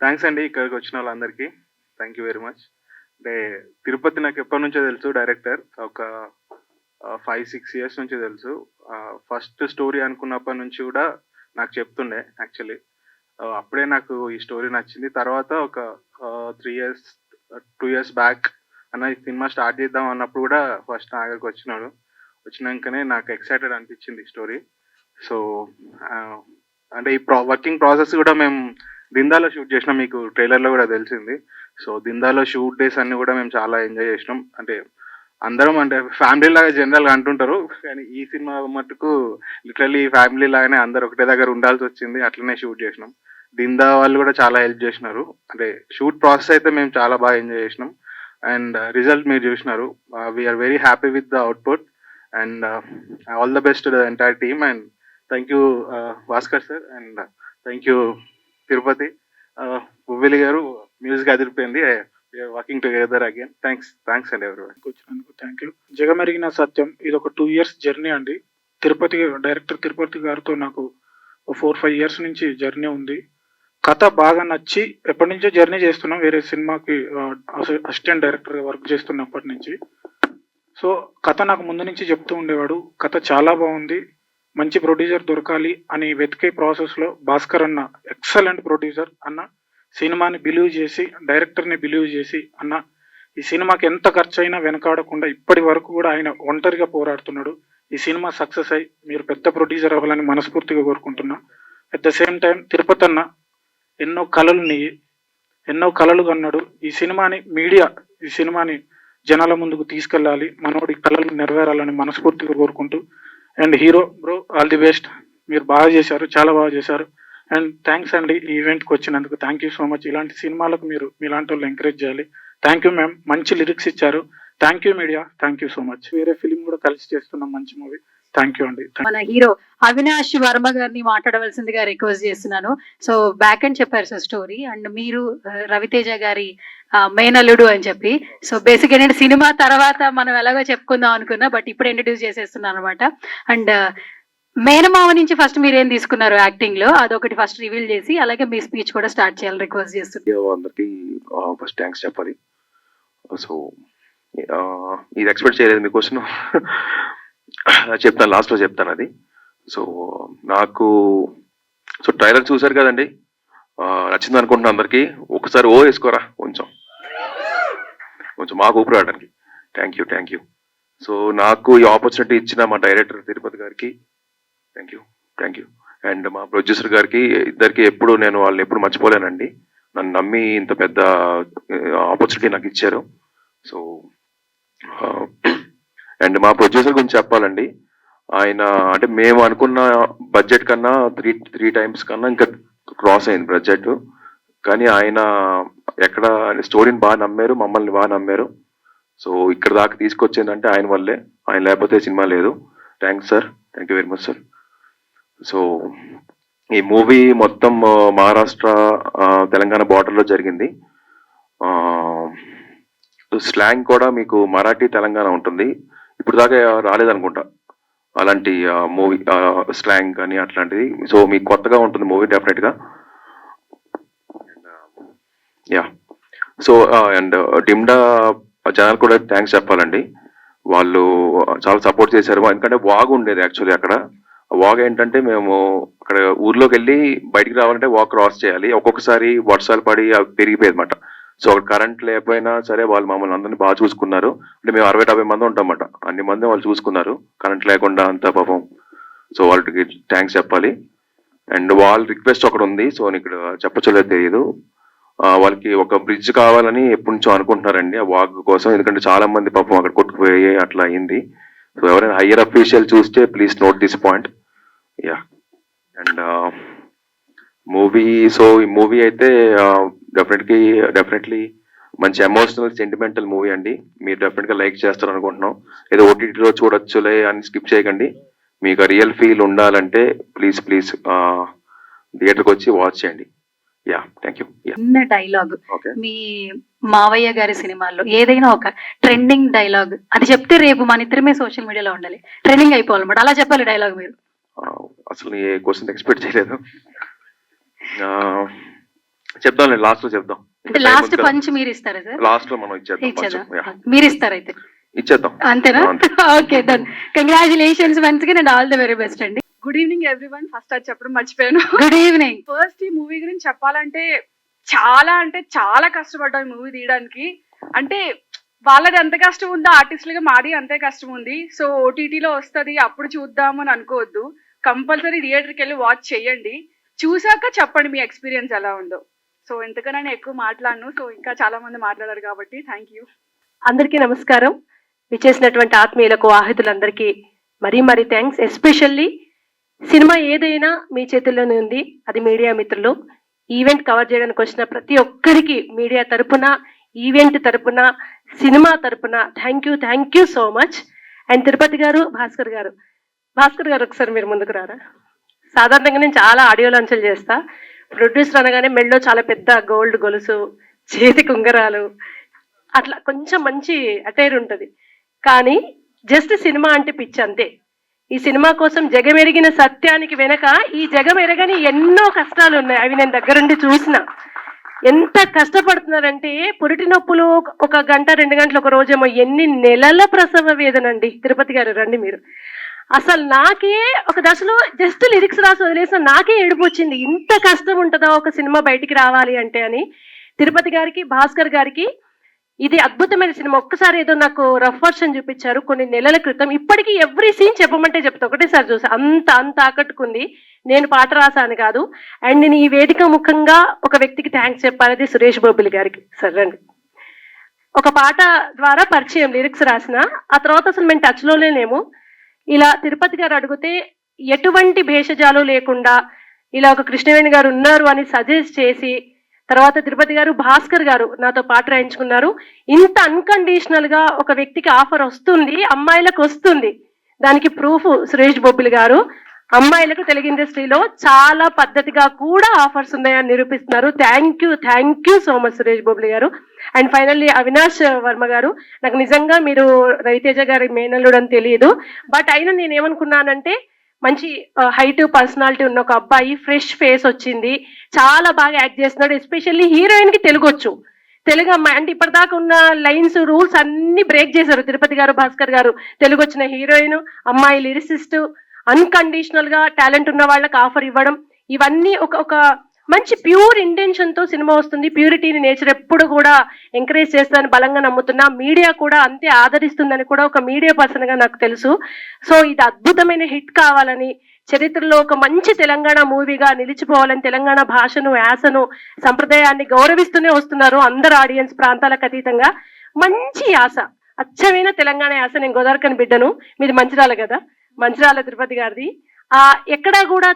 Thanks అండి ఇక్కడికి వచ్చిన వాళ్ళందరికీ. Thank you very much. అంటే తిరుపతి నాకు ఎప్పటినుంచో తెలుసు డైరెక్టర్. ఒక 5, 6 ఇయర్స్ నుంచి తెలుసు. ఫస్ట్ స్టోరీ అనుకున్నప్పటి నుంచి కూడా నాకు చెప్తుండే యాక్చువల్లీ. అప్పుడే నాకు ఈ స్టోరీ నచ్చింది. తర్వాత ఒక 3 ఇయర్స్ 2 ఇయర్స్ బ్యాక్ అన్న ఈ సినిమా స్టార్ట్ చేద్దాం అన్నప్పుడు కూడా ఫస్ట్ నా దగ్గరికి వచ్చినాడు. వచ్చినంకనే నాకు ఎక్సైటెడ్ అనిపించింది స్టోరీ. సో, అంటే ఈ వర్కింగ్ ప్రాసెస్ కూడా మేము దిందాలో షూట్ చేసినాం. మీకు ట్రైలర్‌లో కూడా తెలిసింది. సో, దిందాలో షూట్ డేస్ అన్నీ కూడా మేము చాలా ఎంజాయ్ చేసినాం. అంటే అందరం అంటే ఫ్యామిలీ లాగా జనరల్‌గా అంటుంటారు. కానీ ఈ సినిమా మట్టుకు లిటరల్లీ ఫ్యామిలీ లాగానే అందరూ ఒకటే దగ్గర ఉండాల్సొచ్చింది. అట్లనే షూట్ చేసినాం. దిందా వాళ్ళు కూడా చాలా హెల్ప్ చేసినారు. అంటే షూట్ ప్రాసెస్ అయితే మేము చాలా బాగా ఎంజాయ్ చేసినాం. అండ్ రిజల్ట్ మీరు చూసినారు. We are very happy with the output and all the best to the entire team and thank you Bhaskar sir and thank you Tirupati. బువ్విలి గారు మ్యూజిక్ అదిరిపోయింది. Working together again. థ్యాంక్స్ అండి ఎవరివన్. వచ్చినందుకు thank you. Jagamerigina Satyam ఇది ఒక 2 years journey అండి. Director Tirupati గారితో నాకు 4, 5 ఇయర్స్ నుంచి జర్నీ ఉంది. కథ బాగా నచ్చి ఎప్పటి నుంచో జర్నీ చేస్తున్నాం. వేరే సినిమాకి అసిస్టెంట్ డైరెక్టర్ వర్క్ చేస్తున్నప్పటి నుంచి. సో కథ నాకు ముందు నుంచి చెప్తూ ఉండేవాడు. కథ చాలా బాగుంది, మంచి ప్రొడ్యూసర్ దొరకాలి అని వెతికే ప్రాసెస్లో భాస్కర్ అన్న ఎక్సలెంట్ ప్రొడ్యూసర్ అన్న. సినిమాని బిలీవ్ చేసి, డైరెక్టర్ని బిలీవ్ చేసి అన్న ఈ సినిమాకి ఎంత ఖర్చు అయినా వెనకాడకుండా ఇప్పటి వరకు కూడా ఆయన ఒంటరిగా పోరాడుతున్నాడు. ఈ సినిమా సక్సెస్ అయ్యి మీరు పెద్ద ప్రొడ్యూసర్ అవ్వాలని మనస్ఫూర్తిగా కోరుకుంటున్నా. At the same time Tirupati అన్న ఎన్నో కళలు కన్నాడు. ఈ సినిమాని జనాల ముందుకు తీసుకెళ్ళాలి, మనోడి కళలు నెరవేరాలని మనస్ఫూర్తిగా కోరుకుంటూ. And hero bro all the best. మీరు బాగా చేశారు, చాలా బాగా చేశారు. అండ్ థ్యాంక్స్ అండి ఈ ఈవెంట్కి వచ్చినందుకు. Thank you so much. ఇలాంటి సినిమాలకు మీరు మీలాంటి వాళ్ళు ఎంకరేజ్ చేయాలి. థ్యాంక్ యూ మ్యామ్, మంచి లిరిక్స్ ఇచ్చారు. Thank you media, thank you so much. వేరే ఫిలిం కూడా కలిసి చేస్తున్నాం, మంచి మూవీ. థ్యాంక్ యూ అండి. మన హీరో అవినాష్ వర్మ గారిని మాట్లాడవలసిందిగా రిక్వెస్ట్ చేస్తున్నాను. సో బ్యాక్ అండ్ చెప్పారు సార్ స్టోరీ అండ్ మీరు రవితేజ గారి మేనల్లుడు అని చెప్పి. సో బేసిక్ ఏంటంటే సినిమా తర్వాత మనం ఎలాగో చెప్పుకుందాం అనుకున్నా, బట్ ఇప్పుడు ఇంట్రడ్యూస్ చేసేస్తున్నాను అనమాట. అండ్ మేనమావ నుంచి ఫస్ట్ మీరు ఏం తీసుకున్నారు యాక్టింగ్ లో, అదొకటి ఫస్ట్ రివీల్ చేసి అలాగే మీ స్పీచ్ కూడా స్టార్ట్ చేయాలని రిక్వెస్ట్ చేస్తున్నాను. అందరికి ఫస్ట్ థ్యాంక్స్ చెప్పాలి. సో ఇది ఎక్స్పెక్ట్ చేయలేదు మీ క్వశ్చన్. చెప్తాను, లాస్ట్లో చెప్తాను అది. సో నాకు ట్రైలర్ చూసారు కదండి, నచ్చింది అనుకుంటున్నాను అందరికి. ఒకసారి వేసుకోరా కొంచెం మాకు ఊపిరి రావడానికి. Thank you. సో నాకు ఈ ఆపర్చునిటీ ఇచ్చిన మా డైరెక్టర్ తిరుపతి గారికి థ్యాంక్ యూ. అండ్ మా ప్రొడ్యూసర్ గారికి, ఇద్దరికి నేను వాళ్ళని ఎప్పుడు మర్చిపోలేనండి. నన్ను నమ్మి ఇంత పెద్ద ఆపర్చునిటీ నాకు ఇచ్చారు. సో అండ్ మా ప్రొడ్యూసర్ గురించి చెప్పాలండి. ఆయన అంటే మేము అనుకున్న బడ్జెట్ కన్నా త్రీ టైమ్స్ కన్నా ఇంకా క్రాస్ అయింది బడ్జెట్. కానీ ఆయన ఎక్కడ స్టోరీని బాగా నమ్మారు, మమ్మల్ని బాగా నమ్మారు. సో ఇక్కడ దాకా తీసుకొచ్చిందంటే ఆయన వల్లే. ఆయన లేకపోతే సినిమా లేదు. Thanks sir, thank you very much sir. So ఈ మూవీ మొత్తం మహారాష్ట్ర తెలంగాణ బార్డర్లో జరిగింది. స్లాంగ్ కూడా మీకు మరాఠీ తెలంగాణ ఉంటుంది. ఇప్పుడు దాకా రాలేదనుకుంటా అలాంటి మూవీ స్లాంగ్ కానీ అట్లాంటిది. సో మీకు కొత్తగా ఉంటుంది మూవీ డెఫినెట్గా. యా. సో అండ్ డిమ్డా జనాలు కూడా థ్యాంక్స్ చెప్పాలండి. వాళ్ళు చాలా సపోర్ట్ చేశారు. ఎందుకంటే వాగ్ ఉండేది యాక్చువల్లీ అక్కడ. వాగ్ ఏంటంటే మేము అక్కడ ఊర్లోకి వెళ్ళి బయటికి రావాలంటే వాక్ క్రాస్ చేయాలి. ఒక్కొక్కసారి వర్షాలు పడి అవి పెరిగిపోయేది అనమాట. సో అక్కడ కరెంట్ లేకపోయినా సరే వాళ్ళు మమ్మల్ని అందరినీ బాగా చూసుకున్నారు. అంటే మేము 60-70 మంది ఉంటామన్నమాట. అన్ని మంది వాళ్ళు చూసుకున్నారు కరెంట్ లేకుండా అంతా పాపం. సో వాళ్ళకి థ్యాంక్స్ చెప్పాలి. అండ్ వాళ్ళ రిక్వెస్ట్ ఒకటి ఉంది. సో నేను ఇక్కడ చెప్పచ్చలేదు తెలియదు. వాళ్ళకి ఒక బ్రిడ్జ్ కావాలని ఎప్పటి నుంచో అనుకుంటున్నారండి ఆ వాగ్ కోసం. ఎందుకంటే చాలా మంది పాపం అక్కడ కొట్టుకుపోయి అట్లా అయింది. సో ఎవరైనా హయ్యర్ అఫీషియల్ చూస్తే please note this point. Yeah. And movie, so ఈ మూవీ అయితే డెఫినెట్లీ మంచి ఎమోషనల్ సెంటిమెంటల్ మూవీ అండి. మీరు డెఫినెట్గా లైక్ చేస్తారు అనుకుంటున్నాం. ఏదో ఓటీటీలో చూడొచ్చులే అని స్కిప్ చేయకండి. మీకు రియల్ ఫీల్ ఉండాలంటే ప్లీజ్ థియేటర్కి వచ్చి వాచ్ చేయండి. Yeah, thank you. చిన్న డైలాగ్ మీ మావయ్య గారి సినిమాల్లో ఏదైనా ఒక ట్రెండింగ్ డైలాగ్ అది చెప్తే రేపు మన ఇద్దరమే సోషల్ మీడియాలో ఉండాలి, ట్రెండింగ్ అయిపోవాలన్నమాట. అలా చెప్పాలి డైలాగ్ మీరు. అసలు ఏ క్వశ్చన్ ఎక్స్పెక్ట్ చేయలేదు. చెప్దాం, లాస్ట్ లో చెప్దాం. అంటే లాస్ట్ పంచ్ మీరు ఇస్తారా సార్? లాస్ట్ లో మనం ఇచ్చేద్దాం. ఇచ్చేదా మీరు ఇస్తారు అయితే? ఇచ్చేద్దాం అంతేనా? Okay done. Congratulations once again and all the very best అండి. Good evening everyone. ఫస్ట్ అది చెప్పడం మర్చిపోయాను. Good evening. ఫస్ట్ ఈ మూవీ గురించి చెప్పాలంటే చాలా కష్టపడ్డాం ఈ మూవీ తీయడానికి. అంటే వాళ్ళది ఎంత కష్టం ఉందో ఆర్టిస్టులుగా మాది అంతే కష్టం ఉంది. సో ఓటీటీలో వస్తుంది అప్పుడు చూద్దాము అని అనుకోవద్దు. కంపల్సరీ థియేటర్కి వెళ్ళి వాచ్ చేయండి. చూసాక చెప్పండి మీ ఎక్స్పీరియన్స్ ఎలా ఉందో. సో ఎంతకన్నా నేను ఎక్కువ మాట్లాడను. సో ఇంకా చాలా మంది మాట్లాడారు కాబట్టి థ్యాంక్ యూ. అందరికీ నమస్కారం. విచ్చేసినటువంటి ఆత్మీయులకు ఆహితులందరికీ మరీ థ్యాంక్స్. ఎస్పెషల్లీ సినిమా ఏదైనా మీ చేతుల్లోనే ఉంది, అది మీడియా మిత్రులు. ఈవెంట్ కవర్ చేయడానికి వచ్చిన ప్రతి ఒక్కరికి మీడియా తరపున, ఈవెంట్ తరపున, సినిమా తరపున thank you so much. And Tirupati గారు, భాస్కర్ గారు ఒకసారి మీరు ముందుకు రారా? సాధారణంగా నేను చాలా ఆడియో లాంచ్లు చేస్తా. ప్రొడ్యూసర్ అనగానే మెళ్ళో చాలా పెద్ద గోల్డ్ గొలుసు, చేతికి ఉంగరాలు, అట్లా కొంచెం మంచి అటైర్ ఉంటుంది. కానీ జస్ట్ సినిమా అంటే పిచ్చి అంతే. ఈ సినిమా కోసం జగమెరిగిన సత్యానికి వెనక ఈ జగమెరగని ఎన్నో కష్టాలు ఉన్నాయి. అవి నేను దగ్గరుండి చూసిన. ఎంత కష్టపడుతున్నారంటే పురిటి నొప్పులు 1 గంట 2 గంటలు ఒక రోజేమో, ఎన్ని నెలల ప్రసవ వేదనండి. తిరుపతి గారు రండి మీరు. అసలు నాకే ఒక దశలో జస్ట్ లిరిక్స్ రాసి వదిలేసిన నాకే ఏడుపు వచ్చింది. ఇంత కష్టం ఉంటుందా ఒక సినిమా బయటికి రావాలి అంటే అని. తిరుపతి గారికి, భాస్కర్ గారికి ఇది అద్భుతమైన సినిమా. ఒక్కసారి ఏదో నాకు రఫ్ వర్షన్ చూపించారు కొన్ని నెలల క్రితం. ఇప్పటికీ ఎవ్రీ సీన్ చెప్పమంటే చెప్తా, ఒకటేసారి చూసా. అంత ఆకట్టుకుంది. నేను పాట రాసాను కాదు. అండ్ నేను ఈ వేదిక ముఖంగా ఒక వ్యక్తికి థ్యాంక్స్ చెప్పాలి, సురేష్ బొబ్బిలి గారికి. సరే అండి, ఒక పాట ద్వారా పరిచయం, లిరిక్స్ రాసిన. ఆ తర్వాత అసలు మేము టచ్లోనే లేము. ఇలా తిరుపతి గారు అడిగితే ఎటువంటి భేషజాలు లేకుండా ఇలా ఒక కృష్ణవేణి గారు ఉన్నారు అని సజెస్ట్ చేసి, తర్వాత తిరుపతి గారు, భాస్కర్ గారు నాతో పాట రాయించుకున్నారు. ఇంత అన్కండిషనల్ గా ఒక వ్యక్తికి ఆఫర్ వస్తుంది, అమ్మాయిలకు వస్తుంది, దానికి ప్రూఫ్ సురేష్ బొబ్బిలి గారు. అమ్మాయిలకు తెలుగు ఇండస్ట్రీలో చాలా పద్ధతిగా కూడా ఆఫర్స్ ఉన్నాయని నిరూపిస్తున్నారు. Thank you so much Suresh Bobbili గారు. అండ్ ఫైనల్లీ అవినాష్ వర్మ గారు, నాకు నిజంగా మీరు రవితేజ గారి మేనల్లుడు అని తెలియదు. బట్ అయినా నేను ఏమనుకున్నానంటే, మంచి హైట్ పర్సనాలిటీ ఉన్న ఒక అబ్బాయి, ఫ్రెష్ ఫేస్ వచ్చింది, చాలా బాగా యాక్ట్ చేస్తున్నాడు. ఎస్పెషల్లీ హీరోయిన్ కి తెలుగు వచ్చు, తెలుగు అమ్మాయి. అంటే ఇప్పటిదాకా ఉన్న లైన్స్, రూల్స్ అన్ని బ్రేక్ చేశారు తిరుపతి గారు, భాస్కర్ గారు. తెలుగు వచ్చిన హీరోయిన్, అమ్మాయి లిరిసిస్ట్, అన్కండిషనల్ గా టాలెంట్ ఉన్న వాళ్ళకి ఆఫర్ ఇవ్వడం, ఇవన్నీ ఒక మంచి ప్యూర్ ఇంటెన్షన్ తో సినిమా వస్తుంది. ప్యూరిటీని నేచర్ ఎప్పుడు కూడా ఎంకరేజ్ చేస్తుందని బలంగా నమ్ముతున్నా. మీడియా కూడా అంతే ఆదరిస్తుందని కూడా ఒక మీడియా పర్సన్ గా నాకు తెలుసు. సో ఇది అద్భుతమైన హిట్ కావాలని, చరిత్రలో ఒక మంచి తెలంగాణ మూవీగా నిలిచిపోవాలని, తెలంగాణ భాషను, యాసను, సంప్రదాయాన్ని గౌరవిస్తూనే వస్తున్నారు అందరు ఆడియన్స్, ప్రాంతాలకు అతీతంగా. మంచి యాస, అచ్చమైన తెలంగాణ యాస. నేను గోదావరికని బిడ్డను, మీది మంచిర్యాల కదా, మంచిర్యాల తిరుపతి గారిది. ఎక్కడా కూడా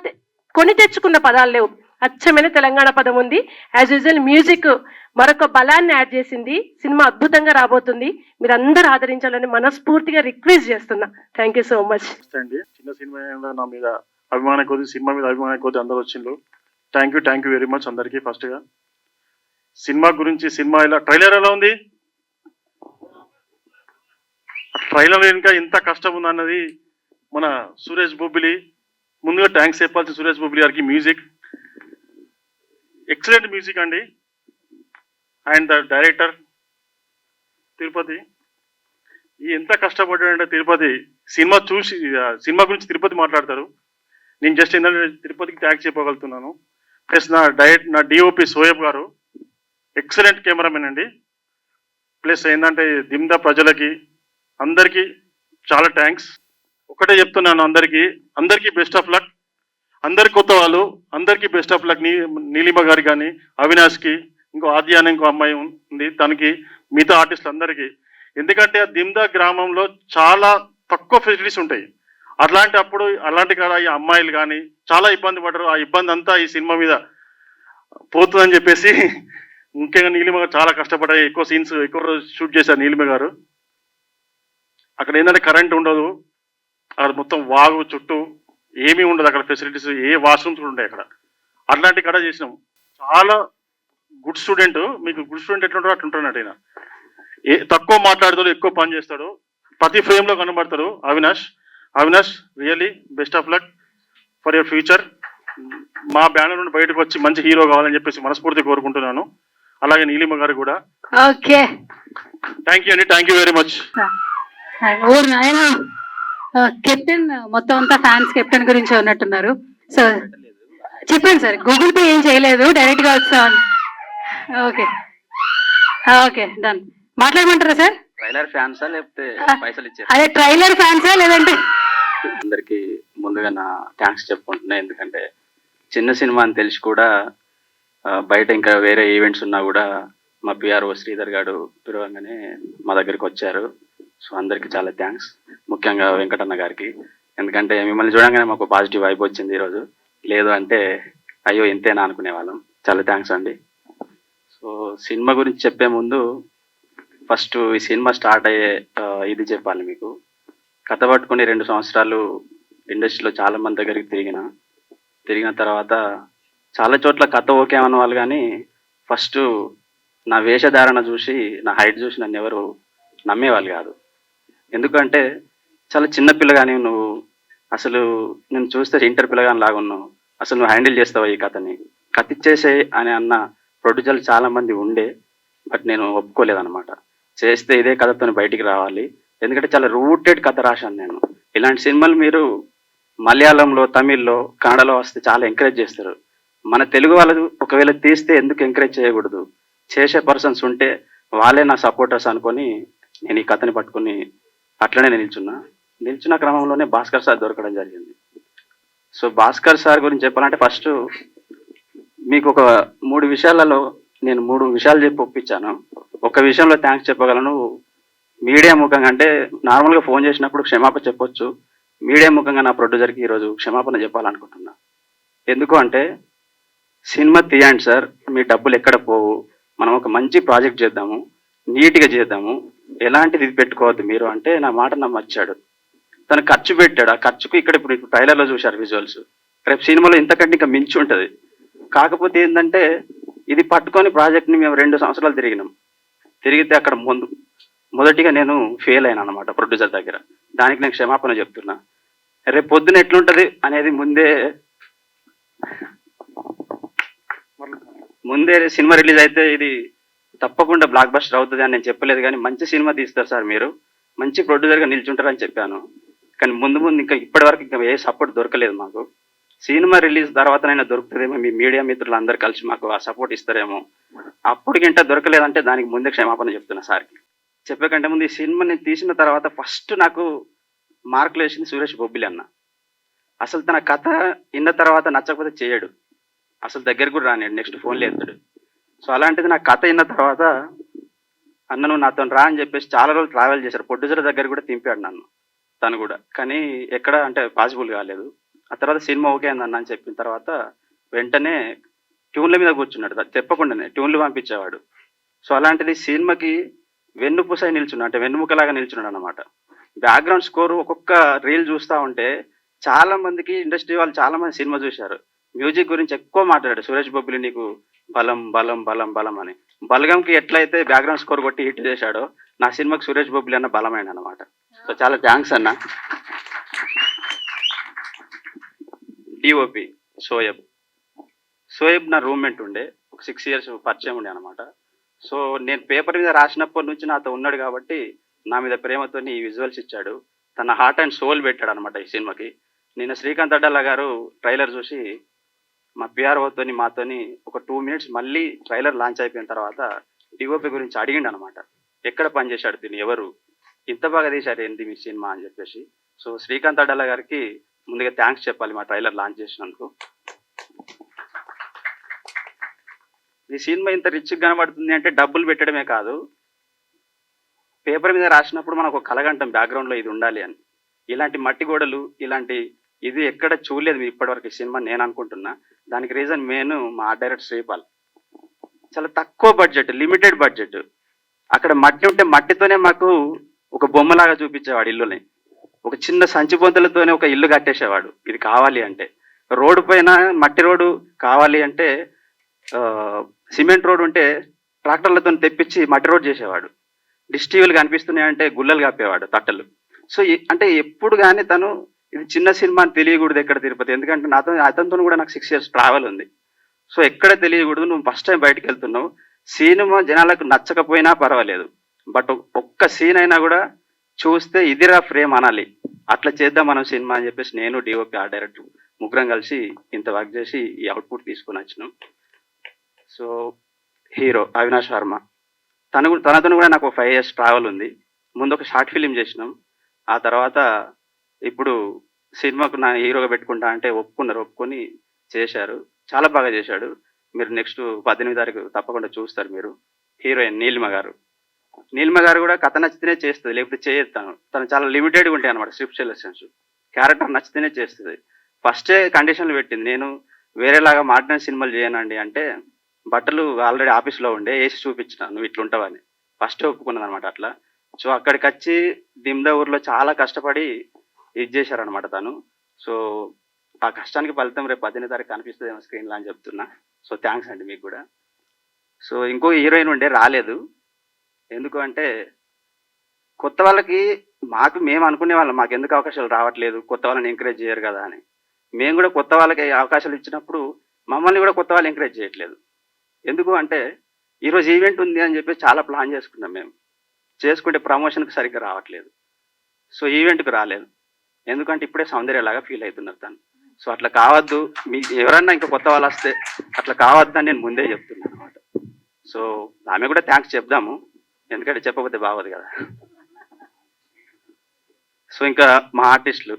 కొని తెచ్చుకున్న పదాలు లేవు, అచ్చమైన తెలంగాణ పదం ఉంది. యాజ్ యూజువల్ మ్యూజిక్ మరొక బలాన్ని యాడ్ చేసింది. సినిమా అద్భుతంగా రాబోతుంది, మీరు అందరూ ఆదరించాలని మనస్ఫూర్తిగా రిక్వెస్ట్ చేస్తున్నా. థ్యాంక్ యూ సో మచ్ అండి. చిన్న సినిమా నా మీద అభిమానం కొద్ది, సినిమా మీద అభిమానం కొద్ది అందరూ వచ్చిండ్రు. థ్యాంక్ యూ వెరీ మచ్ అందరికీ. ఫస్ట్ గా సినిమా గురించి, సినిమా ఇలా ట్రైలర్ ఎలా ఉంది, ట్రైలర్ ఇంకా ఎంత కష్టం ఉంది అన్నది మన సురేష్ బొబ్బిలి. ముందుగా థ్యాంక్స్ చెప్పాల్సి సురేష్ బొబ్బిలి గారికి. మ్యూజిక్ ఎక్సలెంట్ మ్యూజిక్ అండి. అండ్ ద డైరెక్టర్ తిరుపతి ఎంత కష్టపడ్డాడంటే, తిరుపతి సినిమా చూసి, సినిమా గురించి తిరుపతి మాట్లాడతారు. నేను జస్ట్ ఏంటంటే తిరుపతికి థ్యాంక్స్ చెప్పగలుగుతున్నాను. ప్లస్ నా డిఓపి సోయబ్ గారు ఎక్సలెంట్ కెమెరామెన్ అండి. ప్లస్ ఏంటంటే దిమ్దా ప్రజలకి అందరికీ చాలా థ్యాంక్స్. ఒకటే చెప్తున్నాను, అందరికీ బెస్ట్ ఆఫ్ లక్. అందరి కొత్త వాళ్ళు అందరికీ బెస్ట్ ఆఫ్ లక్. నీలిమ గారి కానీ, అవినాష్కి, ఇంకో ఆద్య అనే ఇంకో అమ్మాయి ఉంది, తనకి, మిగతా ఆర్టిస్టులు అందరికీ. ఎందుకంటే దిమ్దా గ్రామంలో చాలా తక్కువ ఫెసిలిటీస్ ఉంటాయి. అలాంటి కాడ ఈ అమ్మాయిలు కానీ చాలా ఇబ్బంది పడ్డారు. ఆ ఇబ్బంది అంతా ఈ సినిమా మీద పోతుందని చెప్పేసి ముఖ్యంగా నీలిమ గారు చాలా కష్టపడ్డాయి. ఎక్కువ సీన్స్ ఎక్కువ రోజు షూట్ చేశారు నీలిమ గారు. అక్కడ ఏంటంటే కరెంట్ ఉండదు, అక్కడ మొత్తం వాగు చుట్టూ ఏమీ ఉండదు, అక్కడ ఫెసిలిటీస్ ఏ వాష్రూమ్స్ కూడా ఉంటాయి అక్కడ. అట్లాంటి కడ చేసినాం. చాలా గుడ్ స్టూడెంట్. మీకు గుడ్ స్టూడెంట్ ఎట్లుంటారో అట్లుంటున్నాడు ఆయన. తక్కువ మాట్లాడతాడు, ఎక్కువ పని చేస్తాడు, ప్రతి ఫ్రేమ్ లో కనబడతాడు. Avinash really best of luck for your future. మా బ్యానర్ నుండి బయటకు వచ్చి మంచి హీరో కావాలని చెప్పేసి మనస్ఫూర్తిగా కోరుకుంటున్నాను. అలాగే నీలిమ గారు కూడా ఓకే. థ్యాంక్ యూ అండి, థ్యాంక్ యూ వెరీ మచ్. ఓ నాయన, కెప్టెన్ మొత్తం అంతా ఫ్యాన్స్ కెప్టెన్ గురించి ఉన్నట్టున్నారు. సో చెప్పండి సార్, గూగుల్ పే ఏం చేయలేదు, డైరెక్ట్ గా వస్తాను. Okay okay, done. మాట్లాడమంటారా సార్? ట్రైలర్ ఫ్యాన్సా లేకపోతే పైసలు ఇచ్చారు? అదే ట్రైలర్ ఫ్యాన్సా లేదంటే? అందరికి ముందుగా నా థ్యాంక్స్ చెప్పుకుంటున్నా. ఎందుకంటే చిన్న సినిమా అని తెలిసి కూడా బయట ఇంకా వేరే ఈవెంట్స్ ఉన్నా కూడా మా పిఆర్ఓ శ్రీధర్ గారు పిలవంగానే మా దగ్గరికి వచ్చారు. సో అందరికి చాలా థ్యాంక్స్, ముఖ్యంగా వెంకటన్న గారికి. ఎందుకంటే మిమ్మల్ని చూడంగానే మాకు పాజిటివ్ వైబ్ వచ్చింది ఈరోజు. లేదు అంటే అయ్యో ఇంతేనా అనుకునే వాళ్ళం. చాలా థ్యాంక్స్ అండి. సో సినిమా గురించి చెప్పే ముందు ఫస్ట్ ఈ సినిమా స్టార్ట్ అయ్యే ఇది చెప్పాలి మీకు. కథ పట్టుకుని 2 సంవత్సరాలు ఇండస్ట్రీలో చాలా మంది దగ్గరికి తిరిగిన తర్వాత చాలా చోట్ల కథ ఓకే అన్న వాళ్ళు, కానీ ఫస్ట్ నా వేషధారణ చూసి, నా హైట్ చూసి నన్ను ఎవరు నమ్మేవాళ్ళు కాదు. ఎందుకంటే చాలా చిన్న పిల్లగాని నువ్వు, అసలు నేను చూస్తే ఇంటర్ పిల్లగాని లాగా ఉన్నావు, అసలు నువ్వు హ్యాండిల్ చేస్తావా ఈ కథని, కథ ఇచ్చేసే అని అన్న ప్రొడ్యూసర్లు చాలా మంది ఉండే. బట్ నేను ఒప్పుకోలేదన్నమాట. చేస్తే ఇదే కథతో బయటికి రావాలి, ఎందుకంటే చాలా రూటెడ్ కథ రాశాను నేను. ఇలాంటి సినిమాలు మీరు మలయాళంలో, తమిళ్లో, కన్నడలో వస్తే చాలా ఎంకరేజ్ చేస్తారు. మన తెలుగు వాళ్ళు ఒకవేళ తీస్తే ఎందుకు ఎంకరేజ్ చేయకూడదు? చేసే పర్సన్స్ ఉంటే వాళ్ళే నా సపోర్టర్స్ అనుకొని నేను ఈ కథని పట్టుకుని అట్లనే నిల్చున్న క్రమంలోనే భాస్కర్ సార్ దొరకడం జరిగింది. సో భాస్కర్ సార్ గురించి చెప్పాలంటే ఫస్ట్ మీకు ఒక 3 విషయాలలో నేను 3 విషయాలు చెప్పి ఒప్పించాను. ఒక విషయంలో థ్యాంక్స్ చెప్పగలను. మీడియా ముఖంగా, అంటే నార్మల్గా ఫోన్ చేసినప్పుడు క్షమాపణ చెప్పొచ్చు, మీడియా ముఖంగా నా ప్రొడ్యూసర్కి ఈరోజు క్షమాపణ చెప్పాలనుకుంటున్నా. ఎందుకు అంటే, సినిమా తీయండి సార్, మీ డబ్బులు ఎక్కడ పోవు, మనం ఒక మంచి ప్రాజెక్ట్ చేద్దాము, నీట్గా చేద్దాము, ఎలాంటిది ఇది పెట్టుకోవద్దు మీరు అంటే నా మాట నమ్మచ్చాడు. తను ఖర్చు పెట్టాడు. ఆ ఖర్చుకు ఇప్పుడు ట్రైలర్లో చూశారు విజువల్స్. రేపు సినిమాలో ఇంతకంటే ఇంకా మించి ఉంటుంది. కాకపోతే ఏంటంటే ఇది పట్టుకొని ప్రాజెక్ట్ని మేము 2 సంవత్సరాలు తిరిగితే అక్కడ మొదటిగా నేను ఫెయిల్ అయినా అనమాట ప్రొడ్యూసర్ దగ్గర. దానికి నేను క్షమాపణ చెప్తున్నా. రేపు పొద్దున ఎట్లుంటది అనేది ముందే సినిమా రిలీజ్ అయితే ఇది తప్పకుండా బ్లాక్ బస్టర్ అవుతుంది అని నేను చెప్పలేదు, కానీ మంచి సినిమా తీస్తారు సార్, మీరు మంచి ప్రొడ్యూసర్గా నిల్చుంటారని చెప్పాను. కానీ ముందు ఇంకా ఇప్పటి వరకు ఇంకా ఏ సపోర్ట్ దొరకలేదు మాకు. సినిమా రిలీజ్ తర్వాతనైనా దొరుకుతుందేమో, మీ మీడియా మిత్రులు అందరు కలిసి మాకు ఆ సపోర్ట్ ఇస్తారేమో. అప్పటికింట దొరకలేదంటే దానికి ముందే క్షమాపణ చెప్తున్నా సార్కి. చెప్పే కంటే ముందు ఈ సినిమాని తీసిన తర్వాత ఫస్ట్ నాకు మార్కులు వేసింది సురేష్ బొబ్బిలి అన్న. అసలు తన కథ విన్న తర్వాత నచ్చకపోతే చేయడు, అసలు దగ్గర కూడా రానిడు, నెక్స్ట్ ఫోన్లో ఎత్తాడు. సో అలాంటిది నా కథ విన్న తర్వాత అన్న నువ్వు నాతో రా అని చెప్పేసి చాలా రోజులు ట్రావెల్ చేశారు. ప్రొడ్యూసర్ దగ్గర కూడా తింపాడు నన్ను తను కూడా, కానీ ఎక్కడ అంటే పాసిబుల్ కాలేదు. ఆ తర్వాత సినిమా ఓకే అన్న అని చెప్పిన తర్వాత వెంటనే ట్యూన్ల మీద కూర్చున్నాడు, చెప్పకుండానే ట్యూన్లు పంపించేవాడు. సో అలాంటిది సినిమాకి వెన్నుపూసై నిల్చున్నాడు, అంటే వెన్నుముకలాగా నిల్చున్నాడు అనమాట. బ్యాక్గ్రౌండ్ స్కోర్ ఒక్కొక్క రీల్ చూస్తూ ఉంటే చాలా మందికి, ఇండస్ట్రీ వాళ్ళు చాలా మంది సినిమా చూశారు, మ్యూజిక్ గురించి ఎక్కువ మాట్లాడాడు. సురేష్ బొబ్బిలి నీకు బలం బలం బలం బలం అని. బలగంకి ఎట్లయితే బ్యాక్గ్రౌండ్ స్కోర్ కొట్టి హిట్ చేశాడో, నా సినిమాకి సురేష్ బొబ్బిలి అన్న బలమైన అనమాట. సో చాలా థ్యాంక్స్ అన్న. డిఓపి సోయబ్ నా రూమ్మేట్ ఉండే, ఒక 6 years పరిచయం ఉండే అనమాట. సో నేను పేపర్ మీద రాసినప్పటి నుంచి నాతో ఉన్నాడు కాబట్టి నా మీద ప్రేమతో ఈ విజువల్స్ ఇచ్చాడు. తన హార్ట్ అండ్ సోల్ పెట్టాడు అనమాట ఈ సినిమాకి. నిన్న శ్రీకాంత్ అడ్డాల గారు ట్రైలర్ చూసి మా పిఆర్ఓతోని మాతోని ఒక 2 minutes మళ్ళీ ట్రైలర్ లాంచ్ అయిపోయిన తర్వాత డిఓపి గురించి అడిగిండు అనమాట. ఎక్కడ పనిచేశాడు తిని, ఎవరు ఇంత బాగా తీశారు ఏంటి మీ సినిమా అని చెప్పేసి. సో శ్రీకాంత్ అడ్డాల గారికి ముందుగా థ్యాంక్స్ చెప్పాలి మా ట్రైలర్ లాంచ్ చేసినందుకు. ఈ సినిమా ఇంత రిచ్గా కనబడుతుంది అంటే డబ్బులు పెట్టడమే కాదు, పేపర్ మీద రాసినప్పుడు మనకు ఒక కలగంటాం బ్యాక్గ్రౌండ్లో ఇది ఉండాలి అని. ఇలాంటి మట్టి గోడలు, ఇలాంటి ఇది ఎక్కడ చూడలేదు మీరు ఇప్పటివరకు ఈ సినిమా నేను అనుకుంటున్నా. దానికి రీజన్ మా ఆర్ట్ డైరెక్టర్ శ్రీపాల్. చాలా తక్కువ బడ్జెట్, లిమిటెడ్ బడ్జెట్. అక్కడ మట్టి ఉంటే మట్టితోనే మాకు ఒక బొమ్మలాగా చూపించేవాడు ఇల్లుని. ఒక చిన్న సంచి బొంతలతోనే ఒక ఇల్లు కట్టేసేవాడు ఇది కావాలి అంటే. రోడ్డు పైన మట్టి రోడ్డు కావాలి అంటే, సిమెంట్ రోడ్ ఉంటే ట్రాక్టర్లతో తెప్పించి మట్టి రోడ్ చేసేవాడు. డిస్టీవీలు కనిపిస్తున్నాయంటే గుల్లలు కప్పేవాడు తట్టలు. సో అంటే ఎప్పుడు కానీ తను ఇది చిన్న సినిమా అని తెలియకూడదు ఎక్కడ తిరుపతి, ఎందుకంటే అతనితో కూడా నాకు 6 years ట్రావెల్ ఉంది. సో ఎక్కడ తెలియకూడదు, నువ్వు ఫస్ట్ టైం బయటకు వెళ్తున్నావు, సినిమా జనాలకు నచ్చకపోయినా పర్వాలేదు, బట్ ఒక్క సీన్ అయినా కూడా చూస్తే ఇదిరా ఫ్రేమ్ అనాలి, అట్లా చేద్దాం మనం సినిమా అని చెప్పేసి నేను డిఓపి ఆర్ట్ డైరెక్టర్ ముగ్గురం కలిసి ఇంత వర్క్ చేసి ఈ అవుట్పుట్ తీసుకుని వచ్చినాం. సో హీరో అవినాష్ వర్మ, తనతో కూడా నాకు 5 years ట్రావెల్ ఉంది. ముందు ఒక షార్ట్ ఫిలిం చేసినాం, ఆ తర్వాత ఇప్పుడు సినిమాకు నా హీరోగా పెట్టుకుంటా అంటే ఒప్పుకొని చేశారు, చాలా బాగా చేశాడు. మీరు నెక్స్ట్ 18 తారీఖు తప్పకుండా చూస్తారు మీరు. హీరోయిన్ నీలిమ గారు కూడా కథ నచ్చితేనే చేస్తుంది, లేకపోతే చేయదు. తను చాలా లిమిటెడ్గా ఉంటాయి అనమాట స్క్రిప్ట్ సెలెక్షన్స్, క్యారెక్టర్ నచ్చితేనే చేస్తుంది. ఫస్టే కండిషన్లు పెట్టింది, నేను వేరేలాగా మాట్లాడిన సినిమాలు చేయనండి అంటే, బట్టలు ఆల్రెడీ ఆఫీస్లో ఉండే వేసి చూపించిన నువ్వు ఇట్లుంటావని, ఫస్టే ఒప్పుకున్నది అనమాట అట్లా. సో అక్కడికి వచ్చి దిమ్దా ఊర్లో చాలా కష్టపడి ఇది చేశారనమాట తను. సో ఆ కష్టానికి ఫలితం రేపు 18 తారీఖు కనిపిస్తుందేమో స్క్రీన్లో అని చెప్తున్నా. సో థ్యాంక్స్ అండి మీకు కూడా. సో ఇంకో హీరోయిన్ ఉండే రాలేదు, ఎందుకు అంటే కొత్త వాళ్ళకి మేము అనుకునే వాళ్ళం మాకు ఎందుకు అవకాశాలు రావట్లేదు, కొత్త వాళ్ళని ఎంకరేజ్ చేయరు కదా అని. మేము కూడా కొత్త వాళ్ళకి అవకాశాలు ఇచ్చినప్పుడు మమ్మల్ని కూడా కొత్త వాళ్ళు ఎంకరేజ్ చేయట్లేదు. ఎందుకు అంటే ఈరోజు ఈవెంట్ ఉంది అని చెప్పి చాలా ప్లాన్ చేసుకున్నాం, మేము చేసుకుంటే ప్రమోషన్కి సరిగ్గా రావట్లేదు. సో ఈవెంట్కి రాలేదు, ఎందుకంటే ఇప్పుడే సౌందర్యలాగా ఫీల్ అవుతున్నారు తను. సో అట్లా కావద్దు, మీకు ఎవరన్నా ఇంకా కొత్త వాళ్ళు వస్తే అట్లా కావద్దని నేను ముందే చెప్తున్నాను అనమాట. సో ఆమె కూడా థ్యాంక్స్ చెప్దాము, ఎందుకంటే చెప్పకపోతే బాగోదు కదా. సో ఇంకా మా ఆర్టిస్టులు,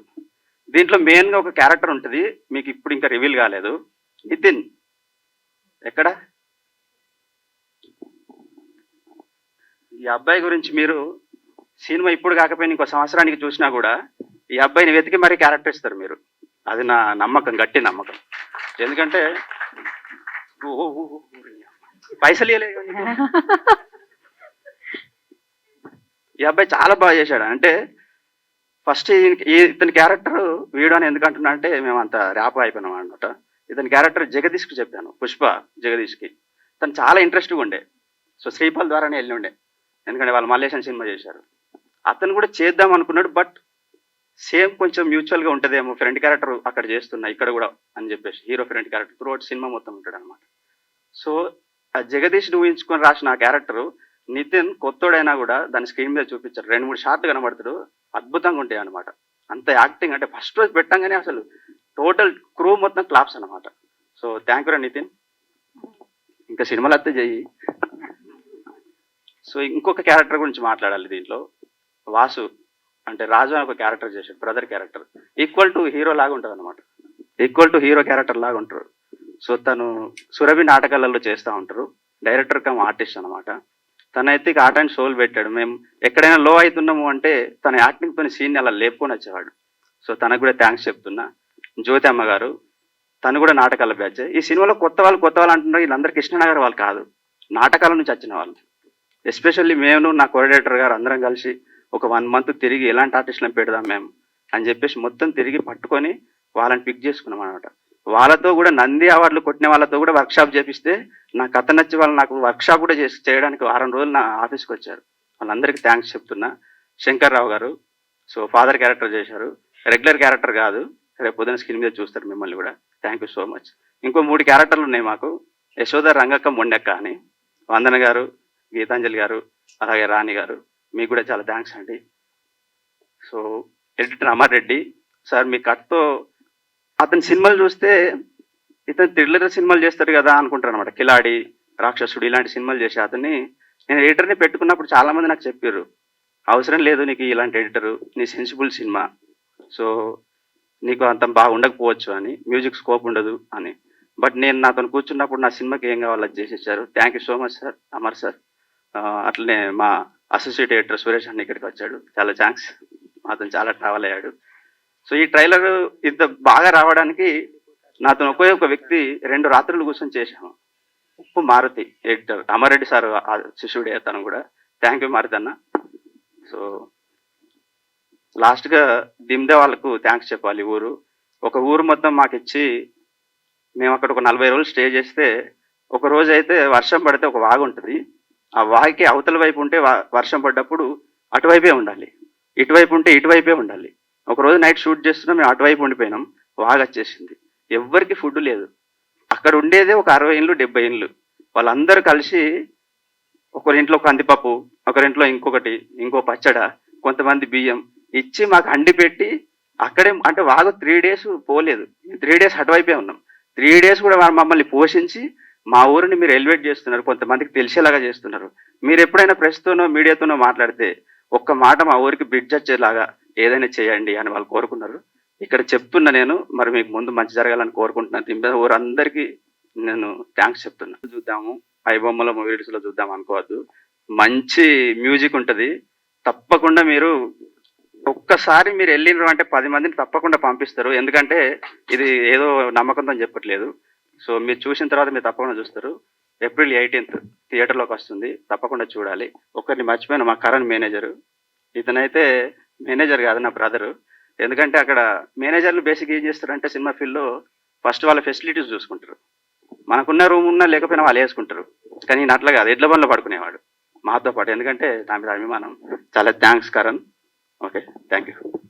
దీంట్లో మెయిన్గా ఒక క్యారెక్టర్ ఉంటుంది, మీకు ఇప్పుడు ఇంకా రివీల్ కాలేదు. నితిన్ ఎక్కడ? ఈ అబ్బాయి గురించి మీరు సినిమా ఇప్పుడు కాకపోయినా ఇంకో సంవత్సరానికి చూసినా కూడా ఈ అబ్బాయిని వెతికి మరీ క్యారెక్టర్ ఇస్తారు మీరు, అది నా నమ్మకం, గట్టి నమ్మకం. ఎందుకంటే పైసలు ఇవ్వలే, ఈ అబ్బాయి చాలా బాగా చేశాడు. అంటే ఫస్ట్ ఇతని క్యారెక్టర్ వీడు అని ఎందుకు అంటున్నా అంటే, మేము అంత ర్యాప్ అయిపోయినాం అనమాట. ఇతని క్యారెక్టర్ జగదీష్కి చెప్పాను, పుష్ప జగదీష్కి. తను చాలా ఇంట్రెస్ట్గా ఉండే, సో శ్రీపాల్ ద్వారానే వెళ్ళి ఉండే, ఎందుకంటే వాళ్ళు మల్లేశన్ సినిమా చేశారు. అతను కూడా చేద్దాం అనుకున్నాడు, బట్ సేమ్ కొంచెం మ్యూచువల్గా ఉంటుందేమో, ఫ్రెండ్ క్యారెక్టర్ అక్కడ చేస్తున్నా ఇక్కడ కూడా అని చెప్పేసి hero friend character throughout cinema మొత్తం ఉంటాడు అనమాట. సో ఆ జగదీష్ ఊహించుకొని రాసిన ఆ క్యారెక్టర్ నితిన్ కొత్తోడైనా కూడా దాని స్క్రీన్ మీద చూపించారు, 2-3 షాట్లు కనబడతాడు, అద్భుతంగా ఉంటాయి అనమాట. అంత యాక్టింగ్ అంటే ఫస్ట్ రోజు పెట్టంగానే అసలు టోటల్ క్రూ మొత్తం క్లాప్స్ అనమాట. సో థ్యాంక్ యూ రా నితిన్, ఇంకా సినిమాలు అత్తే చెయ్యి. సో ఇంకొక క్యారెక్టర్ గురించి మాట్లాడాలి దీంట్లో. వాసు అంటే రాజు అని ఒక క్యారెక్టర్ చేశాడు, brother character, equal to hero లాగా ఉంటుంది అనమాట, ఈక్వల్ టు హీరో క్యారెక్టర్ లాగా ఉంటారు. సో తను సురభి నాటకాలలో చేస్తూ ఉంటారు, డైరెక్టర్ కమ్ ఆర్టిస్ట్ అనమాట. తనైతే ఆర్ట్ అండ్ సోల్ పెట్టాడు. మేము ఎక్కడైనా లో అవుతున్నాము అంటే తన యాక్టింగ్తో సీన్ని అలా లేపుకొని వచ్చేవాడు. సో తనకు కూడా థ్యాంక్స్ చెప్తున్నా. జ్యోతి అమ్మ గారు, తను కూడా నాటకాల బ్యాచ్. ఈ సినిమాలో కొత్త వాళ్ళు అంటున్నారు, వీళ్ళందరూ కృష్ణనగర్ వాళ్ళు కాదు, నాటకాల నుంచి వచ్చిన వాళ్ళు. ఎస్పెషల్లీ మేము నా కోఆర్డినేటర్ గారు అందరం కలిసి ఒక 1 month తిరిగి ఎలాంటి ఆర్టిస్టులను పెడదాం మేము అని చెప్పేసి మొత్తం తిరిగి పట్టుకొని వాళ్ళని పిక్ చేసుకున్నాం అనమాట. వాళ్ళతో కూడా నంది అవార్డులు కొట్టిన వాళ్ళతో కూడా వర్క్షాప్ చేపిస్తే నా కథ నచ్చి వాళ్ళు నాకు వర్క్షాప్ కూడా చేయడానికి 1 రోజులు నా ఆఫీస్కి వచ్చారు. వాళ్ళందరికీ థ్యాంక్స్ చెప్తున్నా. శంకర్ రావు గారు, సో ఫాదర్ క్యారెక్టర్ చేశారు, రెగ్యులర్ క్యారెక్టర్ కాదు, రేపు పొద్దున స్క్రీన్ మీద చూస్తారు మిమ్మల్ని కూడా. Thank you so much. ఇంకో 3 క్యారెక్టర్లు ఉన్నాయి మాకు, యశోద, రంగక్క, మొండెక్క అని. వందన గారు, గీతాంజలి గారు, అలాగే రాణి గారు, మీకు కూడా చాలా థ్యాంక్స్ అండి. So editor Amar Reddy sir, మీ కట్తో అతని సినిమాలు చూస్తే ఇతను థ్రిల్లర్ సినిమాలు చేస్తారు కదా అనుకుంటారు అనమాట. కిలాడి, రాక్షసుడు ఇలాంటి సినిమాలు చేసి అతన్ని నేను ఎడిటర్ని పెట్టుకున్నప్పుడు చాలామంది నాకు చెప్పారు, అవసరం లేదు నీకు ఇలాంటి ఎడిటరు, నీ సెన్సిబుల్ సినిమా, సో నీకు అంత బాగా ఉండకపోవచ్చు అని, మ్యూజిక్ స్కోప్ ఉండదు అని. బట్ నేను నాతో కూర్చున్నప్పుడు నా సినిమాకి ఏం కావాలో అది చేసేసారు. Thank you so much sir, Amar sir. అట్లనే మా అసోసియేట్ ఎడిటర్ సురేష్ అన్న ఇక్కడికి వచ్చాడు, చాలా థ్యాంక్స్, అతను చాలా ట్రావెల్ అయ్యాడు. సో ఈ ట్రైలర్ ఇంత బాగా రావడానికి నాతో ఒకే ఒక వ్యక్తి 2 రాత్రులు కూర్చొని చేశాము, ఉప్పు మారుతి ఎడిటర్ అమరెడ్డి సార్ శిష్యుడే తను కూడా. థ్యాంక్ యూ మారుతి అన్న. సో లాస్ట్గా దిమ్దే వాళ్ళకు థ్యాంక్స్ చెప్పాలి. ఒక ఊరు మొత్తం మాకు ఇచ్చి మేము అక్కడ ఒక 40 రోజులు స్టే చేస్తే, ఒక రోజు అయితే వర్షం పడితే ఒక వాగు ఉంటుంది, ఆ వాగుకి అవతల వైపు ఉంటే వర్షం పడ్డప్పుడు అటువైపే ఉండాలి, ఇటువైపు ఉంటే ఇటువైపే ఉండాలి. ఒకరోజు నైట్ షూట్ చేస్తున్నాం, మేము అటువైపు ఉండిపోయినాం, వాగు వచ్చేసింది, ఎవ్వరికి ఫుడ్ లేదు. అక్కడ ఉండేదే ఒక 60 ఇండ్లు 70 ఇండ్లు, వాళ్ళందరూ కలిసి ఒకరింట్లో కందిపప్పు, ఒకరింట్లో ఇంకొకటి, ఇంకో పచ్చడ, కొంతమంది బియ్యం ఇచ్చి మాకు అండి పెట్టి అక్కడే, అంటే వాగు 3 days పోలేదు, 3 days అటువైపే ఉన్నాం. 3 days కూడా మమ్మల్ని పోషించి మా ఊరిని మీరు ఎలివేట్ చేస్తున్నారు, కొంతమందికి తెలిసేలాగా చేస్తున్నారు. మీరు ఎప్పుడైనా ప్రెస్తోనో మీడియాతోనో మాట్లాడితే ఒక్క మాట మా ఊరికి బ్రిడ్జ్ వచ్చేలాగా ఏదైనా చేయండి అని వాళ్ళు కోరుకున్నారు. ఇక్కడ చెప్తున్నా నేను, మరి మీకు ముందు మంచి జరగాలని కోరుకుంటున్నాను. ఊరందరికీ నేను థ్యాంక్స్ చెప్తున్నా. చూద్దాము, ఐబొమ్మలో మూవీస్లో చూద్దాం అనుకోవద్దు, మంచి మ్యూజిక్ ఉంటుంది. తప్పకుండా మీరు ఒక్కసారి మీరు వెళ్ళినారు అంటే 10 మందిని తప్పకుండా పంపిస్తారు, ఎందుకంటే ఇది ఏదో నమ్మకంతో చెప్పట్లేదు. సో మీరు చూసిన తర్వాత మీరు తప్పకుండా చూస్తారు. April 18th థియేటర్లోకి వస్తుంది, తప్పకుండా చూడాలి. ఒకరిని మర్చిపోయిన, మా కరణ్ మేనేజరు, ఇతనైతే మేనేజర్ కాదు, నా బ్రదరు. ఎందుకంటే అక్కడ మేనేజర్లు బేసిక్ ఏం చేస్తారంటే సినిమా ఫీల్డ్లో ఫస్ట్ వాళ్ళ ఫెసిలిటీస్ చూసుకుంటారు, మనకున్న రూమ్ ఉన్నా లేకపోయినా వాళ్ళు వేసుకుంటారు. కానీ ఈయన అట్లా కాదు, ఎడ్ల బండ్లో పడుకునేవాడు మాతో పాటు, ఎందుకంటే నా మీద అభిమానం. చాలా thanks Karan. Okay, thank you.